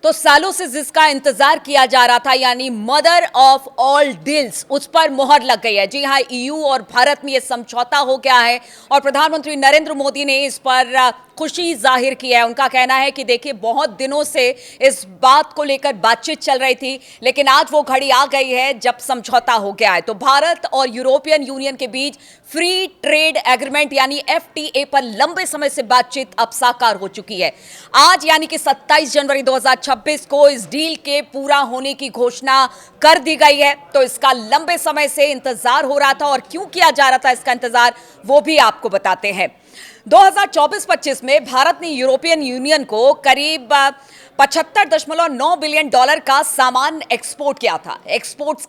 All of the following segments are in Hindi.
तो सालों से जिसका इंतजार किया जा रहा था, यानी मदर ऑफ ऑल डील्स, उस पर मोहर लग गई है। जी हां, ईयू और भारत में यह समझौता हो गया है और प्रधानमंत्री नरेंद्र मोदी ने इस पर खुशी जाहिर की है। उनका कहना है कि देखिए, बहुत दिनों से इस बात को लेकर बातचीत चल रही थी, लेकिन आज वो घड़ी आ गई है जब समझौता हो गया है। तो भारत और यूरोपियन यूनियन के बीच फ्री ट्रेड एग्रीमेंट यानी एफटीए पर लंबे समय से बातचीत अब साकार हो चुकी है। आज यानी कि 27 जनवरी 2026 को इस डील के पूरा होने की घोषणा कर दी गई है। तो इसका लंबे समय से इंतजार हो रहा था, और क्यों किया जा रहा था इसका इंतजार, वो भी आपको बताते हैं। 2024-25 में भारत ने यूरोपियन यूनियन को करीब 75.9 बिलियन डॉलर का सामान एक्सपोर्ट किया था। एक्सपर्ट्स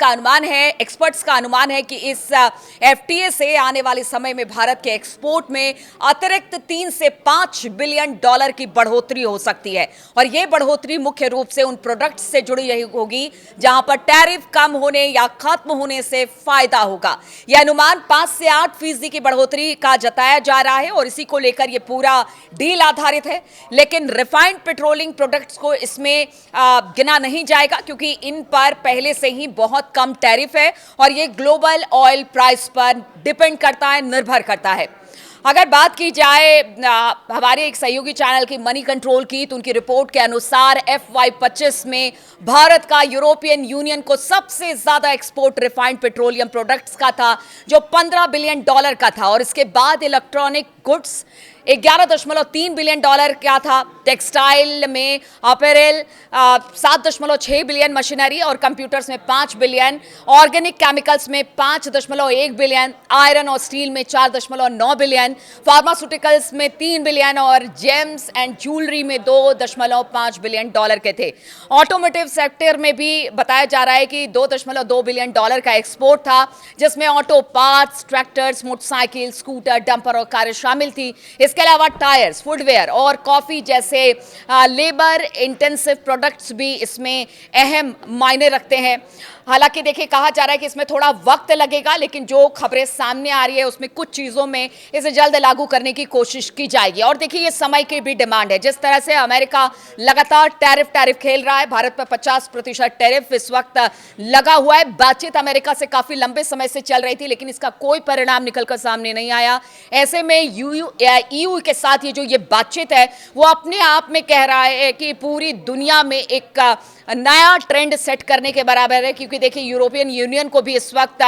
का अनुमान है कि इस एफटीए से आने वाले समय में भारत के एक्सपोर्ट में अतिरिक्त 3 से 5 बिलियन डॉलर की बढ़ोतरी हो सकती है, और यह बढ़ोतरी मुख्य रूप से उन प्रोडक्ट्स से जुड़ी रही होगी जहां पर टैरिफ कम होने या खत्म होने से फायदा होगा। यह अनुमान 5 से 8% की बढ़ोतरी का जताया जा रहा है, और इसी को लेकर यह पूरा डील आधारित है। लेकिन रिफाइंड पेट्रोलियम प्रोडक्ट्स को इसमें गिना नहीं जाएगा, क्योंकि इन पर पहले से ही बहुत कम टैरिफ है, और ये ग्लोबल ऑयल प्राइस पर डिपेंड करता है, निर्भर करता है। अगर बात की जाए हमारे एक सहयोगी चैनल की मनी कंट्रोल की, तो उनकी रिपोर्ट के अनुसार FY25 में भारत का यूरोपियन यूनियन को सबसे ज्यादा एक्सपोर्ट रिफाइंड पेट्रोलियम प्रोडक्ट्स का था, जो 15 बिलियन डॉलर का था, और इसके बाद इलेक्ट्रॉनिक गुड्स 11.3 बिलियन डॉलर का था, टेक्सटाइल में अपैरेल 7.6 बिलियन, मशीनरी और कंप्यूटर्स में 5 बिलियन, ऑर्गेनिक केमिकल्स में 5.1 बिलियन, आयरन और स्टील में 4.9 बिलियन, फार्मास्यूटिकल्स में 3 बिलियन और जेम्स एंड ज्वेलरी में 2.5 बिलियन डॉलर के थे। ऑटोमोटिव सेक्टर में भी बताया जा रहा है कि 2.2 बिलियन डॉलर का एक्सपोर्ट था, जिसमें auto parts, tractors, motorcycle, scooter, dumper और कारें शामिल थी। इसके अलावा टायर्स, फुटवेयर और कॉफी जैसे लेबर इंटेंसिव प्रोडक्ट्स भी इसमें अहम मायने रखते हैं। हालांकि देखिए, कहा जा रहा है कि इसमें थोड़ा वक्त लगेगा, लेकिन जो खबरें सामने आ रही है उसमें कुछ चीज़ों में इसे जल्द लागू करने की कोशिश की जाएगी। और देखिए, ये समय की भी डिमांड है। जिस तरह से अमेरिका लगातार टैरिफ खेल रहा है, भारत पर 50% टैरिफ इस वक्त लगा हुआ है। बातचीत अमेरिका से काफ़ी लंबे समय से चल रही थी, लेकिन इसका कोई परिणाम निकलकर सामने नहीं आया। ऐसे में ईयू के साथ ये बातचीत है, वो अपने आप में कह रहा है कि पूरी दुनिया में एक नया ट्रेंड सेट करने के बराबर है। क्योंकि देखिए, यूरोपियन यूनियन को भी इस वक्त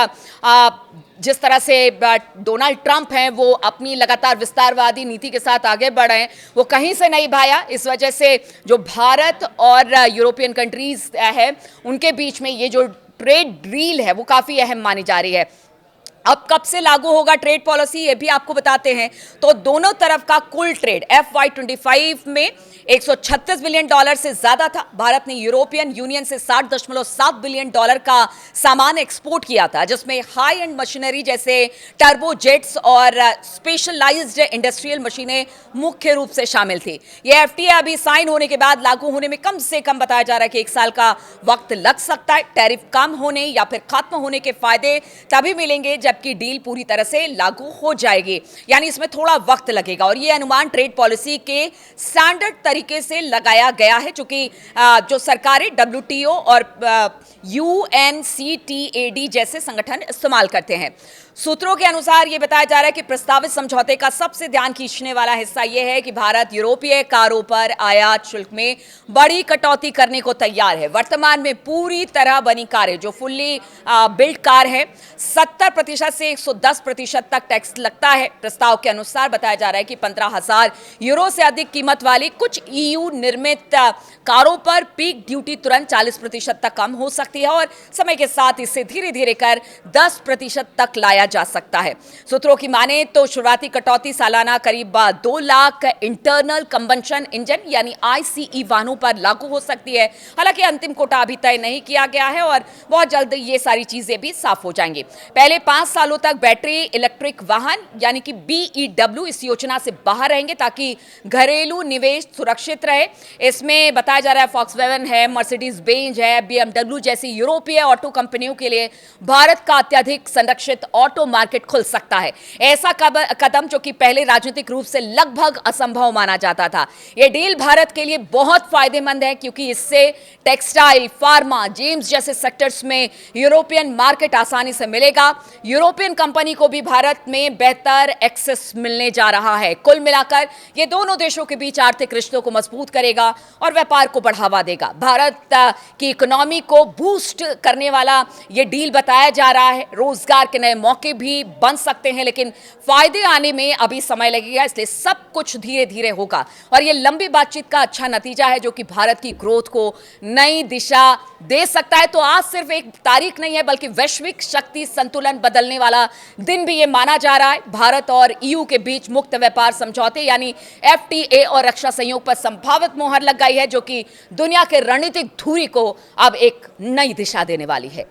जिस तरह से डोनाल्ड ट्रंप हैं, वो अपनी लगातार विस्तारवादी नीति के साथ आगे बढ़ रहे हैं, वो कहीं से नहीं भाया। इस वजह से जो भारत और यूरोपियन कंट्रीज है, उनके बीच में ये जो ट्रेड डील है, वो काफ़ी अहम मानी जा रही है। अब कब से लागू होगा ट्रेड पॉलिसी, ये भी आपको बताते हैं। तो दोनों तरफ का कुल ट्रेड FY25 में 136 बिलियन डॉलर से ज्यादा था। भारत ने यूरोपियन यूनियन से 60.7 बिलियन डॉलर का सामान एक्सपोर्ट किया था, जिसमें हाई एंड मशीनरी जैसे टर्बोजेट्स और स्पेशलाइज्ड इंडस्ट्रियल मशीनें मुख्य रूप से शामिल थी। यह एफटीए अभी साइन होने के बाद लागू होने में कम से कम बताया जा रहा है कि 1 साल का वक्त लग सकता है। टैरिफ कम होने या फिर खत्म होने के फायदे तभी मिलेंगे जबकि डील पूरी तरह से लागू हो जाएगी, यानी इसमें थोड़ा वक्त लगेगा। और यह अनुमान ट्रेड पॉलिसी के स्टैंडर्ड तरीके से लगाया गया है, चूंकि जो सरकारें WTO और UNCTAD जैसे संगठन इस्तेमाल करते हैं। सूत्रों के अनुसार यह बताया जा रहा है कि प्रस्तावित समझौते का सबसे ध्यान खींचने वाला हिस्सा यह है कि भारत यूरोपीय कारों पर आयात शुल्क में बड़ी कटौती करने को तैयार है। वर्तमान में पूरी तरह बनी कारें, जो फुल्ली बिल्ड कार है, 70% से 110% तक टैक्स लगता है। प्रस्ताव के अनुसार बताया जा रहा है कि 15,000 यूरो से अधिक कीमत वाली कुछ EU निर्मित कारों पर पीक ड्यूटी तुरंत 40% तक कम हो सकती है, और समय के साथ इसे धीरे धीरे कर 10% तक लाया जा सकता है। सूत्रों की माने तो शुरुआती कटौती सालाना करीब 2 लाख इंटरनल कंबंशन इंजन यानी ICE वाहनों पर लागू हो सकती है। हालांकि अंतिम कोटा अभी तय नहीं किया गया है, और बहुत जल्द ये सारी चीजें भी साफ हो जाएंगी। पहले 5 सालों तक बैटरी इलेक्ट्रिक वाहन यानी कि BEW इस योजना से बाहर रहेंगे, ताकि घरेलू निवेश सुरक्षित रहे। इसमें बताया जा रहा है फॉक्सवैगन है, मर्सिडीज बेंज है, BMW जैसी यूरोपीय ऑटो कंपनियों के लिए भारत का अत्यधिक संरक्षित ऑटो ऑटो मार्केट खुल सकता है। ऐसा कदम जो कि पहले राजनीतिक रूप से लगभग असंभव माना जाता था। यह डील भारत के लिए बहुत फायदेमंद है क्योंकि इससे टेक्सटाइल, फार्मा, जेम्स जैसे सेक्टर्स में यूरोपियन मार्केट आसानी से मिलेगा। यूरोपियन कंपनी को भी भारत में बेहतर एक्सेस मिलने जा रहा है। कुल मिलाकर ये दोनों देशों के बीच आर्थिक रिश्तों को मजबूत करेगा और व्यापार को बढ़ावा देगा। भारत की इकोनॉमी को बूस्ट करने वाला ये डील बताया जा रहा है। रोजगार के नए मौके भी बन सकते हैं, लेकिन फायदे आने में अभी समय लगेगा, इसलिए सब कुछ धीरे धीरे होगा और ये लंबी बातचीत का अच्छा नतीजा है जो कि भारत की ग्रोथ को नई दिशा दे सकता है। तो आज सिर्फ एक तारीख नहीं है बल्कि वैश्विक शक्ति संतुलन बदलने वाला दिन भी ये माना जा रहा है। भारत और ईयू के बीच मुक्त व्यापार समझौते यानी एफटीए और रक्षा सहयोग पर संभावित मोहर लग गई है जो कि दुनिया के रणनीतिक धुरी को अब एक नई दिशा देने वाली है।